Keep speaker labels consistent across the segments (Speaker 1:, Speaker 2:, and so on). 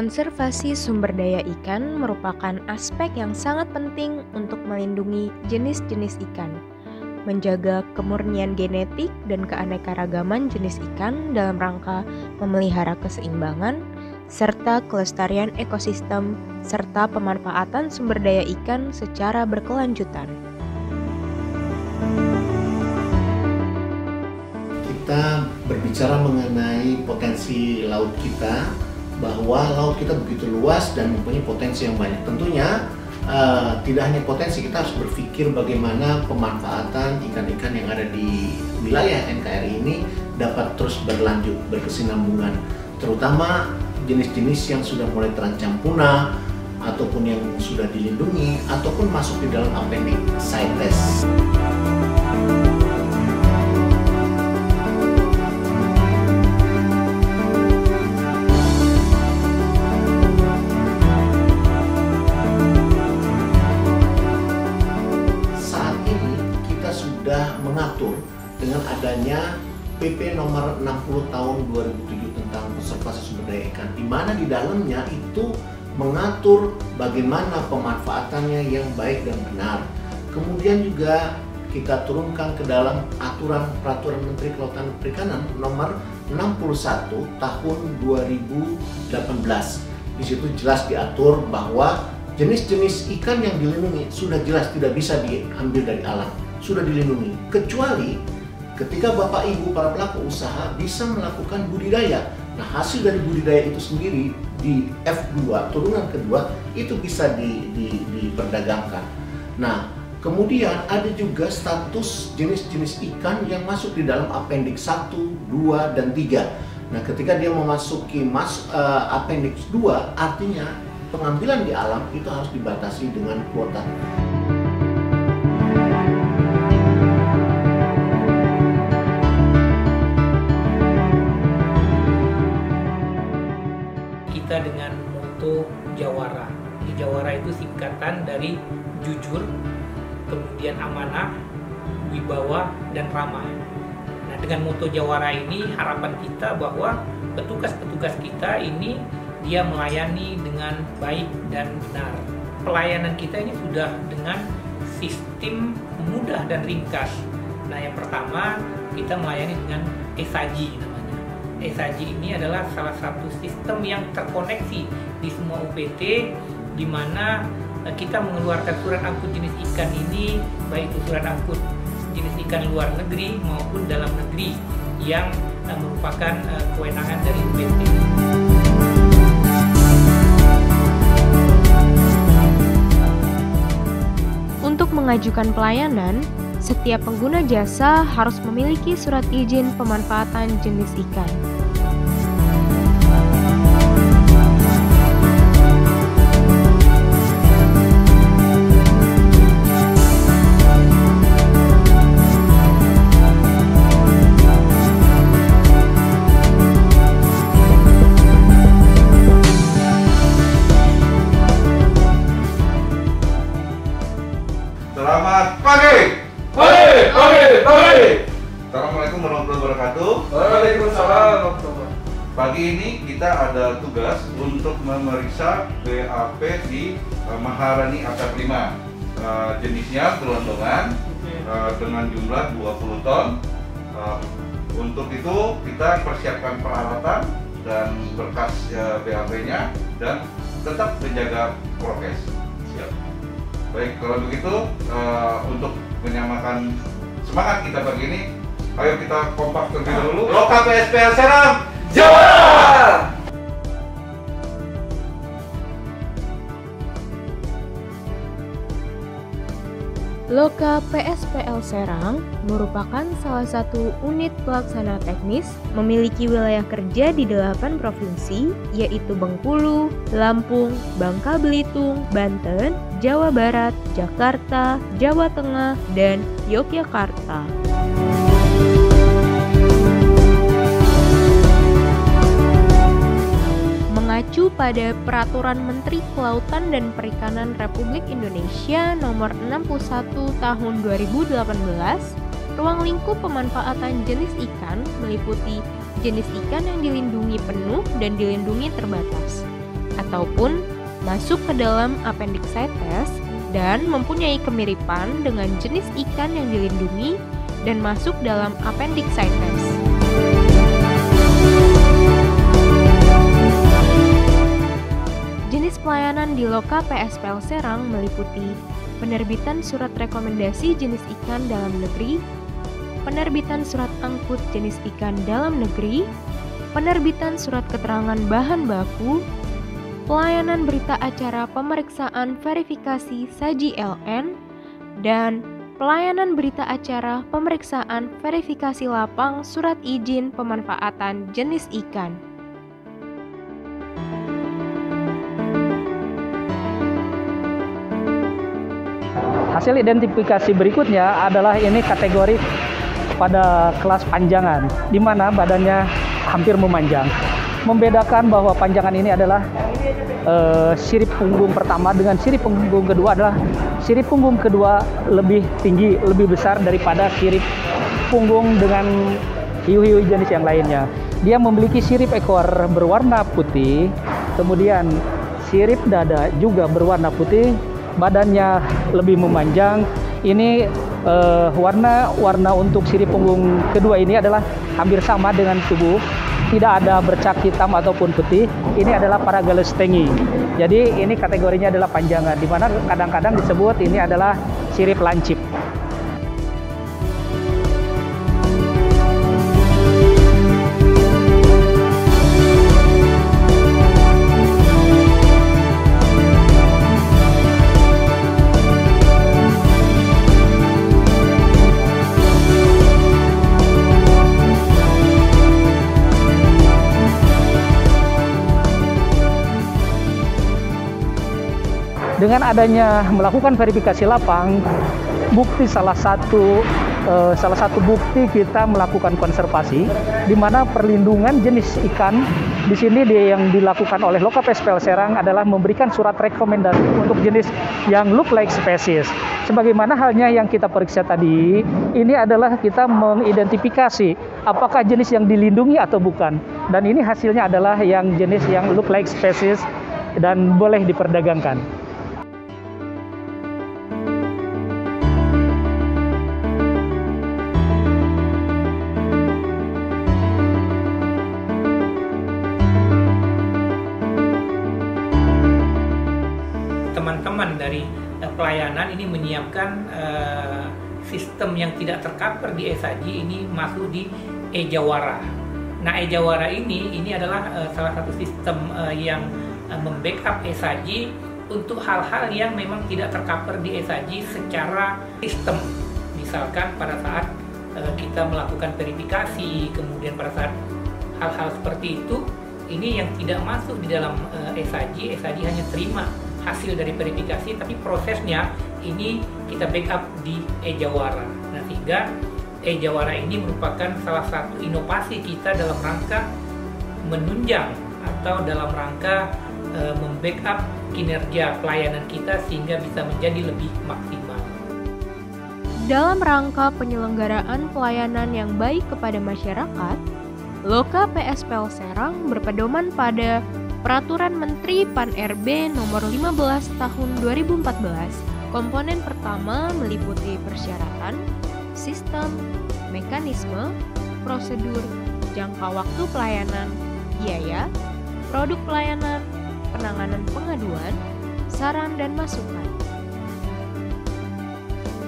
Speaker 1: Konservasi sumber daya ikan merupakan aspek yang sangat penting untuk melindungi jenis-jenis ikan, menjaga kemurnian genetik dan keanekaragaman jenis ikan dalam rangka memelihara keseimbangan, serta kelestarian ekosistem, serta pemanfaatan sumber daya ikan secara berkelanjutan.
Speaker 2: Kita berbicara mengenai potensi laut kita, bahwa laut kita begitu luas dan mempunyai potensi yang banyak. Tentunya tidak hanya potensi, kita harus berpikir bagaimana pemanfaatan ikan-ikan yang ada di wilayah NKRI ini dapat terus berlanjut, berkesinambungan, terutama jenis-jenis yang sudah mulai terancam punah ataupun yang sudah dilindungi ataupun masuk di dalam appendix CITES. Mengatur dengan adanya PP nomor 60 tahun 2007 tentang konservasi sumber daya ikan, di mana di dalamnya itu mengatur bagaimana pemanfaatannya yang baik dan benar. Kemudian juga kita turunkan ke dalam aturan peraturan Menteri Kelautan dan Perikanan nomor 61 tahun 2018. Di situ jelas diatur bahwa jenis-jenis ikan yang dilindungi sudah jelas tidak bisa diambil dari alam, sudah dilindungi, kecuali ketika Bapak Ibu para pelaku usaha bisa melakukan budidaya. Nah, hasil dari budidaya itu sendiri di F2, turunan kedua, itu bisa diperdagangkan. Nah, kemudian ada juga status jenis-jenis ikan yang masuk di dalam appendix 1, 2, dan 3. Nah, ketika dia memasuki appendix 2, artinya pengambilan di alam itu harus dibatasi dengan kuota.
Speaker 3: Kita dengan moto Jawara. Jawara itu singkatan dari jujur, kemudian amanah, wibawa, dan ramah. Nah, dengan moto Jawara ini harapan kita bahwa petugas-petugas kita ini dia melayani dengan baik dan benar. Pelayanan kita ini sudah dengan sistem mudah dan ringkas. Nah, yang pertama kita melayani dengan ESAJI namanya. ESAJI ini adalah salah satu sistem yang terkoneksi di semua UPT, di mana kita mengeluarkan surat angkut jenis ikan ini, baik itu surat angkut jenis ikan luar negeri maupun dalam negeri yang merupakan kewenangan dari UPT.
Speaker 1: Untuk mengajukan pelayanan, setiap pengguna jasa harus memiliki surat izin pemanfaatan jenis ikan.
Speaker 4: Selamat pagi. Assalamualaikum warahmatullahi wabarakatuh.
Speaker 5: Waalaikumsalam.
Speaker 4: Pagi ini kita ada tugas untuk memeriksa BAP di Maharani Akar 5. Jenisnya gelondongan dengan jumlah 20 ton. Untuk itu kita persiapkan peralatan dan berkas BAP-nya dan tetap menjaga prokes. Siap. Baik, kalau begitu untuk menyamakan semangat kita pagi ini, ayo kita kompak terlebih dahulu. Loka PSPL Serang Jawara!
Speaker 1: Loka PSPL Serang merupakan salah satu unit pelaksana teknis memiliki wilayah kerja di 8 provinsi, yaitu Bengkulu, Lampung, Bangka Belitung, Banten, Jawa Barat, Jakarta, Jawa Tengah, dan Yogyakarta. Mengacu pada Peraturan Menteri Kelautan dan Perikanan Republik Indonesia Nomor 61 Tahun 2018, ruang lingkup pemanfaatan jenis ikan meliputi jenis ikan yang dilindungi penuh dan dilindungi terbatas. ataupun masuk ke dalam appendicitis dan mempunyai kemiripan dengan jenis ikan yang dilindungi dan masuk dalam appendicitis. Jenis pelayanan di Loka PSPL Serang meliputi penerbitan surat rekomendasi jenis ikan dalam negeri, penerbitan surat angkut jenis ikan dalam negeri, penerbitan surat keterangan bahan baku, pelayanan berita acara pemeriksaan verifikasi saji LN, dan pelayanan berita acara pemeriksaan verifikasi lapang surat izin pemanfaatan jenis ikan.
Speaker 5: Hasil identifikasi berikutnya adalah ini kategori pada kelas panjangan, di mana badannya hampir memanjang. Membedakan bahwa panjangan ini adalah sirip punggung pertama dengan sirip punggung kedua adalah sirip punggung kedua lebih tinggi, lebih besar daripada sirip punggung dengan hiu-hiu jenis yang lainnya. Dia memiliki sirip ekor berwarna putih, kemudian sirip dada juga berwarna putih, badannya lebih memanjang. Ini warna untuk sirip punggung kedua ini adalah hampir sama dengan tubuh, tidak ada bercak hitam ataupun putih. Ini adalah Paragalestengi. Jadi ini kategorinya adalah panjangan, di mana kadang-kadang disebut ini adalah sirip lancip. Dengan adanya melakukan verifikasi lapang, salah satu bukti kita melakukan konservasi, di mana perlindungan jenis ikan di sini yang dilakukan oleh Loka PSPL Serang adalah memberikan surat rekomendasi untuk jenis yang look like species. Sebagaimana halnya yang kita periksa tadi, ini adalah kita mengidentifikasi apakah jenis yang dilindungi atau bukan. Dan ini hasilnya adalah yang jenis yang look like species dan boleh diperdagangkan.
Speaker 3: Teman-teman dari pelayanan ini menyiapkan sistem yang tidak tercover di ESAJI ini masuk di e-Jawara. Nah, e-Jawara ini adalah salah satu sistem yang membackup ESAJI untuk hal-hal yang memang tidak tercover di ESAJI secara sistem. Misalkan pada saat kita melakukan verifikasi, kemudian pada saat hal-hal seperti itu, ini yang tidak masuk di dalam ESAJI hanya terima hasil dari verifikasi, tapi prosesnya ini kita backup di e-Jawara. Nah, sehingga e-Jawara ini merupakan salah satu inovasi kita dalam rangka menunjang atau dalam rangka membackup kinerja pelayanan kita sehingga bisa menjadi lebih maksimal.
Speaker 1: Dalam rangka penyelenggaraan pelayanan yang baik kepada masyarakat, Loka PSPL Serang berpedoman pada Peraturan Menteri Pan-RB Nomor 15 Tahun 2014. Komponen pertama meliputi persyaratan, sistem, mekanisme, prosedur, jangka waktu pelayanan, biaya, produk pelayanan, penanganan pengaduan, saran dan masukan.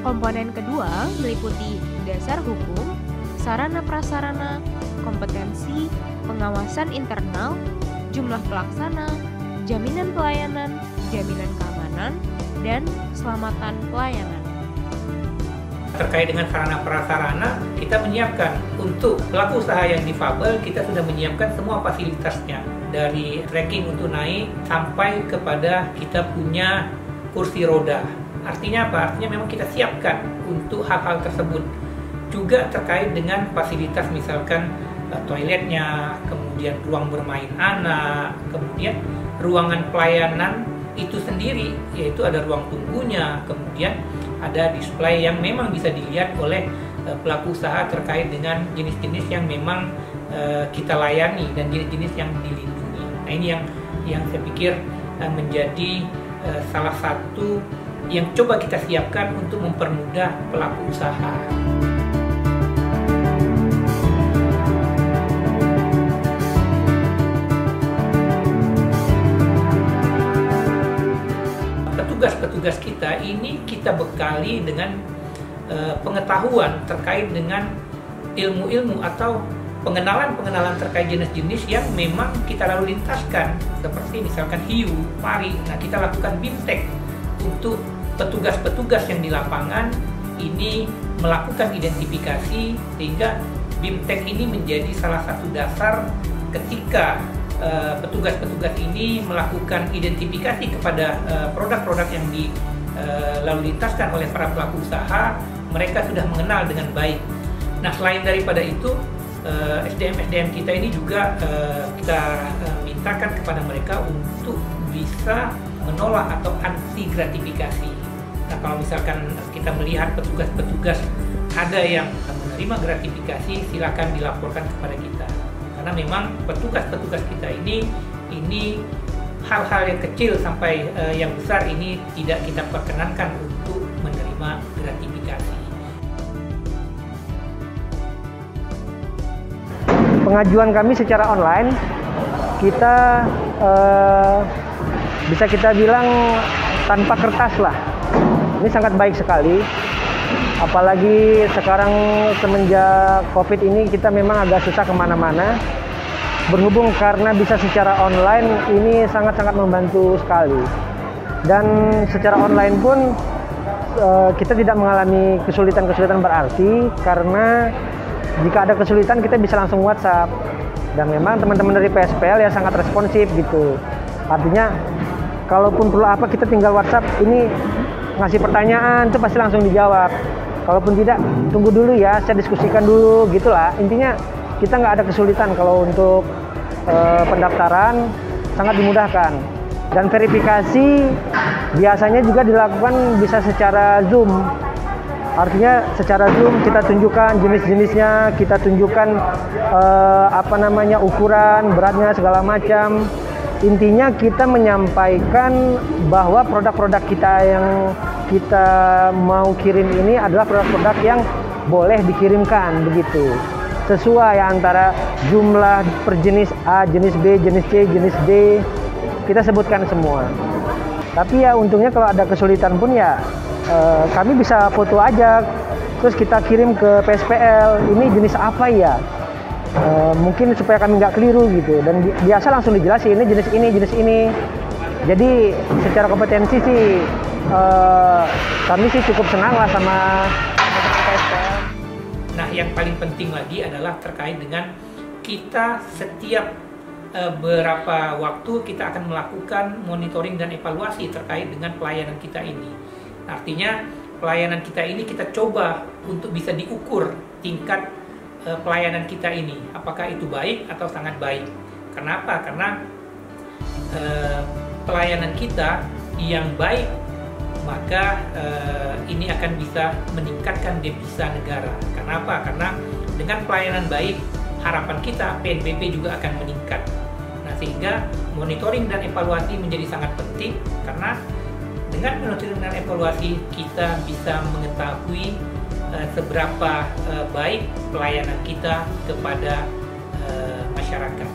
Speaker 1: Komponen kedua meliputi dasar hukum, sarana prasarana, kompetensi, pengawasan internal, jumlah pelaksana, jaminan pelayanan, jaminan keamanan, dan keselamatan pelayanan.
Speaker 3: Terkait dengan sarana prasarana, kita menyiapkan untuk pelaku usaha yang difabel, kita sudah menyiapkan semua fasilitasnya, dari trekking untuk naik sampai kepada kita punya kursi roda. Artinya apa? Artinya memang kita siapkan untuk hal-hal tersebut. Juga terkait dengan fasilitas misalkan toiletnya, kemudian ruang bermain anak, kemudian ruangan pelayanan itu sendiri, yaitu ada ruang tunggunya, kemudian ada display yang memang bisa dilihat oleh pelaku usaha terkait dengan jenis-jenis yang memang kita layani dan jenis-jenis yang dilindungi. Nah, ini yang yang saya pikir menjadi salah satu yang coba kita siapkan untuk mempermudah pelaku usaha. Petugas-petugas kita ini kita bekali dengan pengetahuan terkait dengan ilmu-ilmu atau pengenalan terkait jenis-jenis yang memang kita lalu lintaskan, seperti misalkan hiu, pari. Nah, kita lakukan BIMTEK untuk petugas-petugas yang di lapangan ini melakukan identifikasi, sehingga BIMTEK ini menjadi salah satu dasar ketika petugas-petugas ini melakukan identifikasi kepada produk-produk yang lalu lintaskan oleh para pelaku usaha, mereka sudah mengenal dengan baik. Nah, selain daripada itu, SDM kita ini juga kita mintakan kepada mereka untuk bisa menolak atau anti gratifikasi. Nah, kalau misalkan kita melihat petugas-petugas ada yang menerima gratifikasi, silakan dilaporkan kepada kita. Karena memang petugas-petugas kita ini hal-hal yang kecil sampai yang besar ini tidak kita perkenankan untuk menerima gratifikasi.
Speaker 5: Pengajuan kami secara online, kita bisa kita bilang tanpa kertas lah. Ini sangat baik sekali. Apalagi sekarang semenjak COVID ini kita memang agak susah kemana-mana. Berhubung karena bisa secara online, ini sangat-sangat membantu sekali. Dan secara online pun kita tidak mengalami kesulitan-kesulitan berarti, karena jika ada kesulitan kita bisa langsung WhatsApp. Dan memang teman-teman dari PSPL ya sangat responsif gitu. Artinya kalaupun perlu apa kita tinggal WhatsApp, ini ngasih pertanyaan itu pasti langsung dijawab. Kalaupun tidak, tunggu dulu ya, saya diskusikan dulu gitulah. Intinya kita nggak ada kesulitan kalau untuk pendaftaran, sangat dimudahkan. Dan verifikasi biasanya juga dilakukan bisa secara Zoom. Artinya secara Zoom kita tunjukkan jenis-jenisnya, kita tunjukkan ukuran, beratnya segala macam. Intinya kita menyampaikan bahwa produk-produk kita yang kita mau kirim ini adalah produk-produk yang boleh dikirimkan begitu. Sesuai antara jumlah per jenis A, jenis B, jenis C, jenis D, kita sebutkan semua. Tapi ya untungnya kalau ada kesulitan pun ya kami bisa foto aja, terus kita kirim ke PSPL, ini jenis apa ya, mungkin supaya kami nggak keliru gitu. Dan biasa langsung dijelasin, ini jenis ini. Jadi secara kompetensi sih kami sih cukup senang lah sama PSPL.
Speaker 3: Nah, yang paling penting lagi adalah terkait dengan kita setiap beberapa waktu kita akan melakukan monitoring dan evaluasi terkait dengan pelayanan kita ini. Artinya pelayanan kita ini kita coba untuk bisa diukur tingkat pelayanan kita ini, apakah itu baik atau sangat baik. Kenapa? Karena pelayanan kita yang baik, maka ini akan bisa meningkatkan devisa negara. Kenapa? Karena dengan pelayanan baik, harapan kita PNBP juga akan meningkat. Nah, sehingga monitoring dan evaluasi menjadi sangat penting, karena dengan monitoring dan evaluasi kita bisa mengetahui seberapa baik pelayanan kita kepada masyarakat.